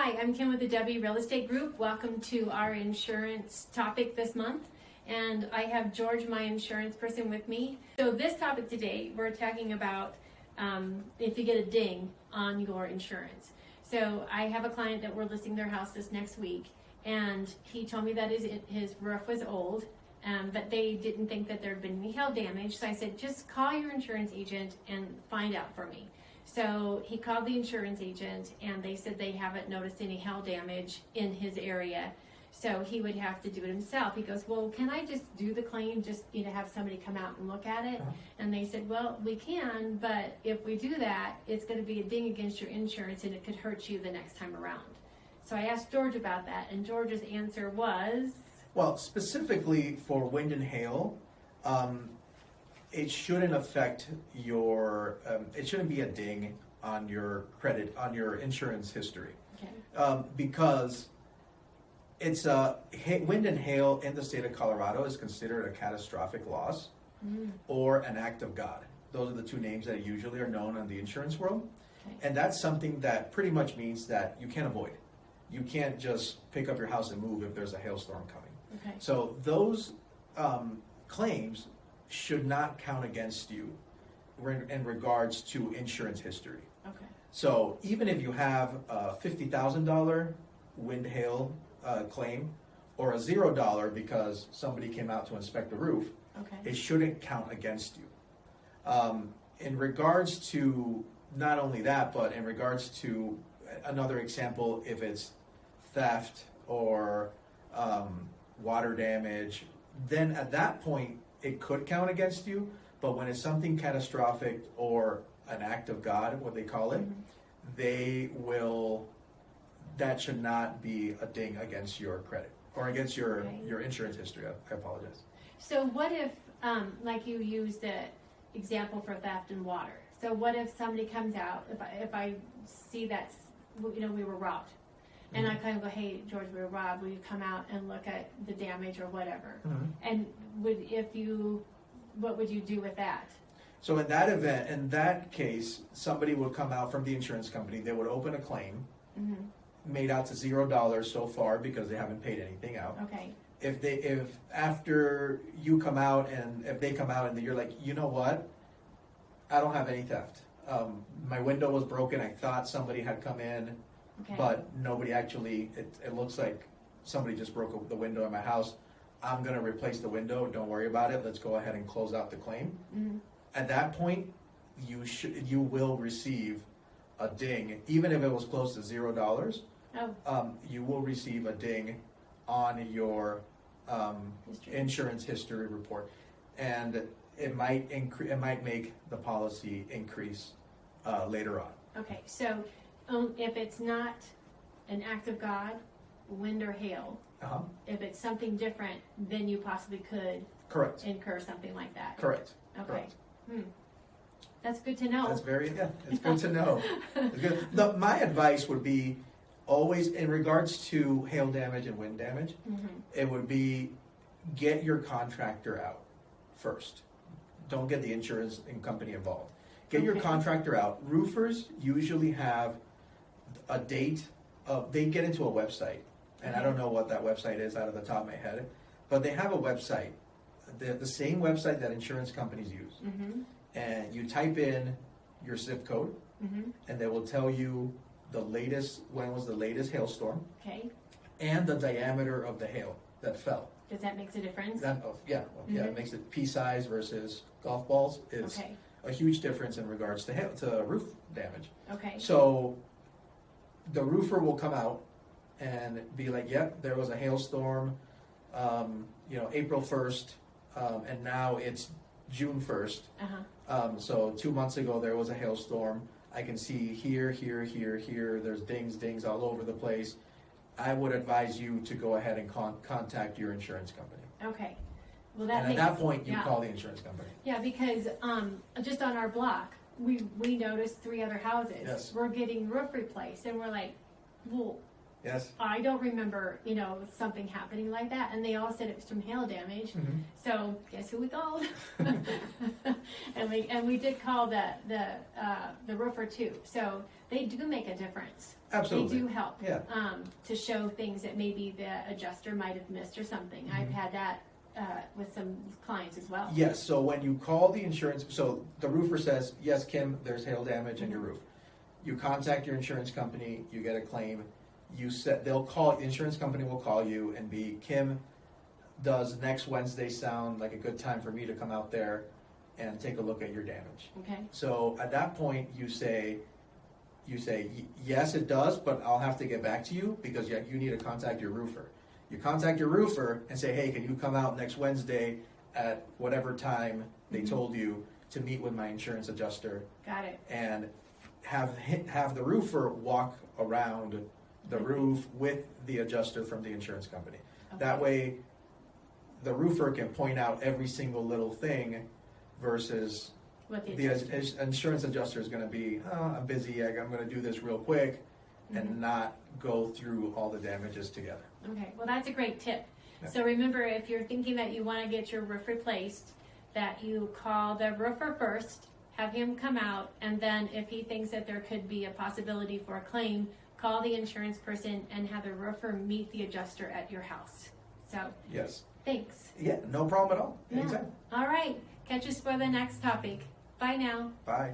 Hi, I'm Kim with the W Real Estate Group. Welcome to our insurance topic this month. And I have George, my insurance person, with me. So this topic today, we're talking about if you get a ding on your insurance. So I have a client that we're listing their house this next week, and he told me that his roof was old, but they didn't think that there had been any hail damage. So I said, just call your insurance agent and find out for me. So he called the insurance agent, and they said they haven't noticed any hail damage in his area, so he would have to do it himself. He goes, well, can I just do the claim, just have somebody come out and look at it? And they said, well, we can, but if we do that, it's going to be a ding against your insurance, and it could hurt you the next time around. So I asked George about that, and George's answer was? Well, specifically for wind and hail, it shouldn't affect your, it shouldn't be a ding on your credit, on your insurance history. Okay. Because it's wind and hail in the state of Colorado is considered a catastrophic loss or an act of God. Those are the two names that usually are known in the insurance world. Okay. And that's something that pretty much means that you can't avoid. You can't just pick up your house and move if there's a hailstorm coming. Okay. So those claims should not count against you in regards to insurance history. Okay. So even if you have a $50,000 wind hail claim or a $0 because somebody came out to inspect the roof, Okay. it shouldn't count against you. In regards to not only that, but in regards to another example, if it's theft or water damage, then at that point it could count against you. But when it's something catastrophic or an act of God, what they call it, that should not be a ding against your credit or against your insurance history. I apologize. So what if, like you used the example for theft and water. So what if somebody comes out, if I see that, we were robbed, and I kind of go, hey, George, we were robbed, will you come out and look at the damage or whatever? And what would you do with that? So in that event, in that case, somebody would come out from the insurance company, they would open a claim, made out to $0 so far because they haven't paid anything out. Okay. If after you come out and if they come out and you're like, you know what, I don't have any theft. My window was broken, I thought somebody had come in, but nobody actually, it looks like somebody just broke the window in my house. I'm gonna replace the window, don't worry about it, let's go ahead and close out the claim. At that point, you will receive a ding, even if it was close to $0. You will receive a ding on your insurance history report, and it might make the policy increase later on. Okay, so if it's not an act of God, wind or hail, if it's something different, then you possibly could incur something like that. Correct. Okay. Correct. That's good to know. That's it's good to know. It's good. My advice would be always in regards to hail damage and wind damage, it would be get your contractor out first. Don't get the insurance company involved. Get your contractor out. Roofers usually have a date they get into a website, and I don't know what that website is out of the top of my head, but they have a website, the same website that insurance companies use. And you type in your zip code, and they will tell you when was the latest hailstorm, and the diameter of the hail that fell. Does that make a difference? It makes it pea size versus golf balls is a huge difference in regards to roof damage. So the roofer will come out and be like, yep, there was a hailstorm, April 1st, and now it's June 1st. So 2 months ago there was a hailstorm. I can see here, there's dings all over the place. I would advise you to go ahead and contact your insurance company. Okay. Well, at that point, you call the insurance company. Yeah, because just on our block, we noticed 3 other houses. Yes. We're getting roof replaced, and we're like, well, But I don't remember, something happening like that. And they all said it was from hail damage. Mhm. So guess who we called? and we did call the roofer too. So they do make a difference. Absolutely. They do help. Yeah. To show things that maybe the adjuster might have missed or something. I've had that with some clients as well. Yes, so when you call the insurance, so the roofer says, yes, Kim, there's hail damage in your roof. You contact your insurance company, you get a claim, the insurance company will call you and be, Kim, does next Wednesday sound like a good time for me to come out there and take a look at your damage? Okay. So at that point, you say, yes, it does, but I'll have to get back to you because you need to contact your roofer. You contact your roofer and say, hey, can you come out next Wednesday at whatever time they told you to meet with my insurance adjuster? Got it. And have the roofer walk around the roof with the adjuster from the insurance company. Okay. That way, the roofer can point out every single little thing versus What the the adjuster- insurance adjuster is going to be, I'm busy, I'm going to do this real quick, and not go through all the damages together. Okay, well, that's a great tip. Yeah. So remember, if you're thinking that you want to get your roof replaced, that you call the roofer first, have him come out, and then if he thinks that there could be a possibility for a claim, call the insurance person and have the roofer meet the adjuster at your house. So, Yes. thanks. Yeah, no problem at all. Yeah. Anytime. All right, catch us for the next topic. Bye now. Bye.